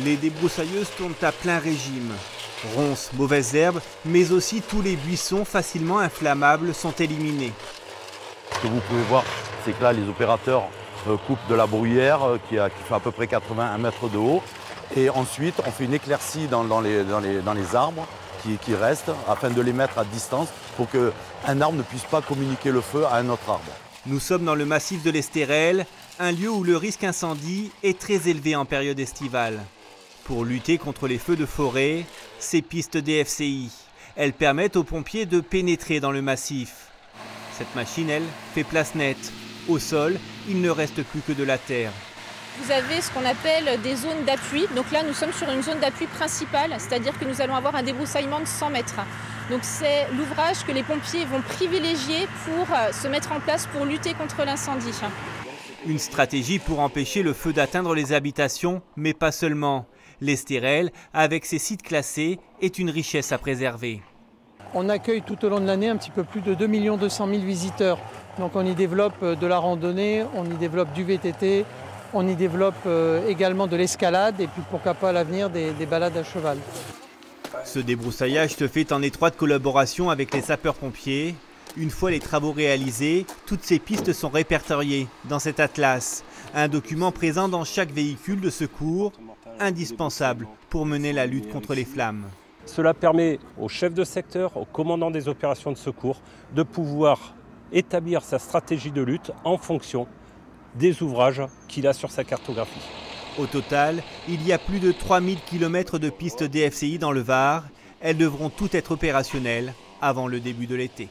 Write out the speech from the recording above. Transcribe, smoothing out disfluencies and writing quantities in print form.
Les débroussailleuses tournent à plein régime. Ronces, mauvaises herbes, mais aussi tous les buissons facilement inflammables sont éliminés. Ce que vous pouvez voir, c'est que là, les opérateurs coupent de la bruyère qui fait à peu près 81 mètres de haut. Et ensuite, on fait une éclaircie dans les arbres qui restent afin de les mettre à distance pour qu'un arbre ne puisse pas communiquer le feu à un autre arbre. Nous sommes dans le massif de l'Estérel, un lieu où le risque incendie est très élevé en période estivale. Pour lutter contre les feux de forêt, ces pistes DFCI, elles permettent aux pompiers de pénétrer dans le massif. Cette machine, elle, fait place nette. Au sol, il ne reste plus que de la terre. Vous avez ce qu'on appelle des zones d'appui. Donc là, nous sommes sur une zone d'appui principale, c'est-à-dire que nous allons avoir un débroussaillement de 100 mètres. Donc c'est l'ouvrage que les pompiers vont privilégier pour se mettre en place pour lutter contre l'incendie. Une stratégie pour empêcher le feu d'atteindre les habitations, mais pas seulement. L'Estérel, avec ses sites classés, est une richesse à préserver. On accueille tout au long de l'année un petit peu plus de 2 200 000 visiteurs. Donc on y développe de la randonnée, on y développe du VTT, on y développe également de l'escalade et puis pourquoi pas à l'avenir des balades à cheval. Ce débroussaillage se fait en étroite collaboration avec les sapeurs-pompiers. Une fois les travaux réalisés, toutes ces pistes sont répertoriées dans cet atlas, un document présent dans chaque véhicule de secours, indispensable pour mener la lutte contre les flammes. Cela permet aux chefs de secteur, aux commandants des opérations de secours, de pouvoir établir sa stratégie de lutte en fonction des ouvrages qu'il a sur sa cartographie. Au total, il y a plus de 3000 km de pistes DFCI dans le Var. Elles devront toutes être opérationnelles avant le début de l'été.